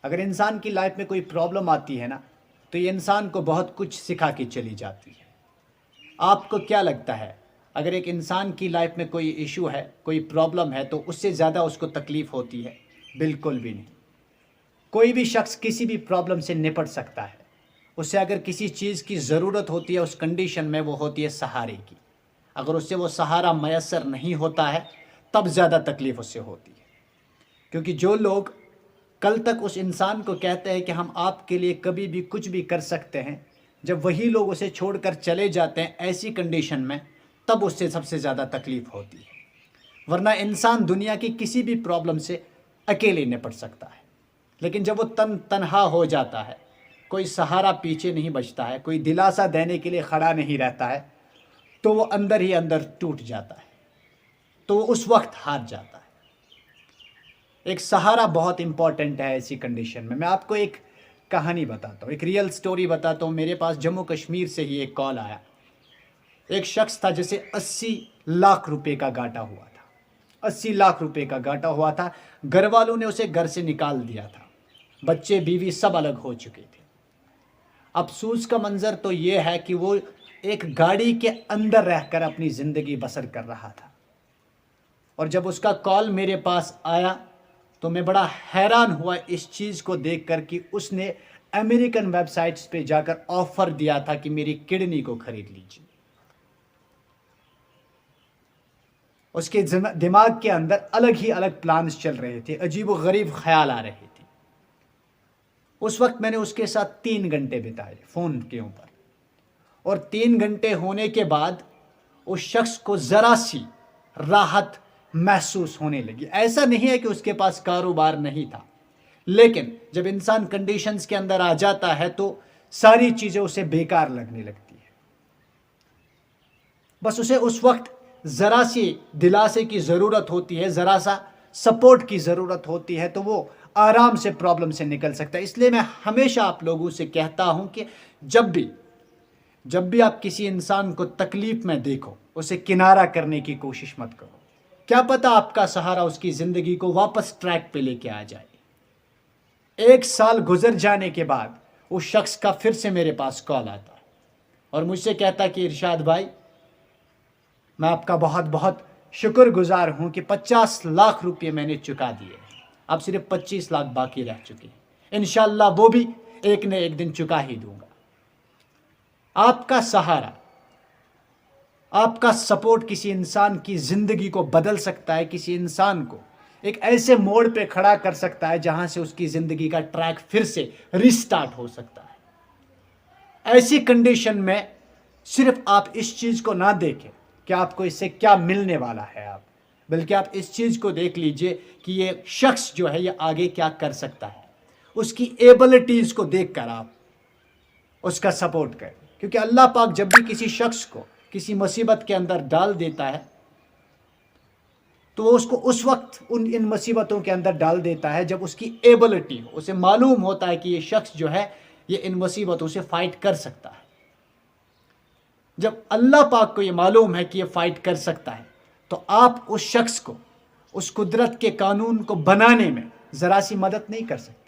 اگر انسان کی لائف میں کوئی پرابلم آتی ہے نا تو یہ انسان کو بہت کچھ سکھا کے چلی جاتی ہے۔ آپ کو کیا لگتا ہے اگر ایک انسان کی لائف میں کوئی ایشو ہے، کوئی پرابلم ہے، تو اس سے زیادہ اس کو تکلیف ہوتی ہے؟ بالکل بھی نہیں۔ کوئی بھی شخص کسی بھی پرابلم سے نپٹ سکتا ہے۔ اسے اگر کسی چیز کی ضرورت ہوتی ہے اس کنڈیشن میں، وہ ہوتی ہے سہارے کی۔ اگر اس سے وہ سہارا میسر نہیں ہوتا ہے تب زیادہ تکلیف اس سے ہوتی ہے، کیونکہ جو لوگ کل تک اس انسان کو کہتے ہیں کہ ہم آپ کے لیے کبھی بھی کچھ بھی کر سکتے ہیں، جب وہی لوگ اسے چھوڑ کر چلے جاتے ہیں ایسی کنڈیشن میں، تب اس سے سب سے زیادہ تکلیف ہوتی ہے۔ ورنہ انسان دنیا کی کسی بھی پرابلم سے اکیلے نپٹ سکتا ہے، لیکن جب وہ تنہا ہو جاتا ہے، کوئی سہارا پیچھے نہیں بچتا ہے، کوئی دلاسا دینے کے لیے کھڑا نہیں رہتا ہے، تو وہ اندر ہی اندر ٹوٹ جاتا ہے، تو وہ اس وقت ہار جاتا ہے۔ ایک سہارا بہت امپورٹنٹ ہے ایسی کنڈیشن میں۔ میں آپ کو ایک کہانی بتاتا ہوں، ایک ریئل سٹوری بتاتا ہوں۔ میرے پاس جموں کشمیر سے ہی ایک کال آیا۔ ایک شخص تھا جسے 80 لاکھ روپے کا گھاٹا ہوا تھا، 80 لاکھ روپے کا گھاٹا ہوا تھا۔ گھر والوں نے اسے گھر سے نکال دیا تھا، بچے بیوی سب الگ ہو چکے تھے۔ افسوس کا منظر تو یہ ہے کہ وہ ایک گاڑی کے اندر رہ کر اپنی زندگی بسر کر رہا تھا۔ اور جب اس کا کال میرے پاس آیا تو میں بڑا حیران ہوا اس چیز کو دیکھ کر کہ اس نے امریکن ویب سائٹس پہ جا کر آفر دیا تھا کہ میری کڈنی کو خرید لیجیے۔ اس کے دماغ کے اندر الگ ہی الگ پلانز چل رہے تھے، عجیب و غریب خیال آ رہے تھے۔ اس وقت میں نے اس کے ساتھ 3 گھنٹے بتائے فون کے اوپر، اور 3 گھنٹے ہونے کے بعد اس شخص کو ذرا سی راحت محسوس ہونے لگی۔ ایسا نہیں ہے کہ اس کے پاس کاروبار نہیں تھا، لیکن جب انسان کنڈیشنز کے اندر آ جاتا ہے تو ساری چیزیں اسے بیکار لگنے لگتی ہے۔ بس اسے اس وقت ذرا سی دلاسے کی ضرورت ہوتی ہے، ذرا سا سپورٹ کی ضرورت ہوتی ہے، تو وہ آرام سے پرابلم سے نکل سکتا ہے۔ اس لیے میں ہمیشہ آپ لوگوں سے کہتا ہوں کہ جب بھی آپ کسی انسان کو تکلیف میں دیکھو، اسے کنارہ کرنے کی کوشش مت کرو۔ کیا پتہ آپ کا سہارا اس کی زندگی کو واپس ٹریک پہ لے کے آ جائے۔ 1 سال گزر جانے کے بعد اس شخص کا پھر سے میرے پاس کال آتا اور مجھ سے کہتا کہ ارشاد بھائی، میں آپ کا بہت بہت شکر گزار ہوں کہ 50 لاکھ روپے میں نے چکا دیے، اب صرف 25 لاکھ باقی رہ چکے ہیں، انشاءاللہ وہ بھی ایک نہ ایک دن چکا ہی دوں گا۔ آپ کا سہارا، آپ کا سپورٹ کسی انسان کی زندگی کو بدل سکتا ہے، کسی انسان کو ایک ایسے موڑ پہ کھڑا کر سکتا ہے جہاں سے اس کی زندگی کا ٹریک پھر سے ریسٹارٹ ہو سکتا ہے۔ ایسی کنڈیشن میں صرف آپ اس چیز کو نہ دیکھیں کہ آپ کو اس سے کیا ملنے والا ہے، بلکہ آپ اس چیز کو دیکھ لیجئے کہ یہ شخص جو ہے یہ آگے کیا کر سکتا ہے۔ اس کی ایبلٹیز کو دیکھ کر آپ اس کا سپورٹ کریں، کیونکہ اللہ پاک جب بھی کسی شخص کو کسی مصیبت کے اندر ڈال دیتا ہے تو وہ اس کو اس وقت ان مصیبتوں کے اندر ڈال دیتا ہے جب اس کی ایبلٹی ہو، اسے معلوم ہوتا ہے کہ یہ شخص جو ہے یہ ان مصیبتوں سے فائٹ کر سکتا ہے۔ جب اللہ پاک کو یہ معلوم ہے کہ یہ فائٹ کر سکتا ہے تو آپ اس شخص کو اس قدرت کے قانون کو بنانے میں ذرا سی مدد نہیں کر سکتے۔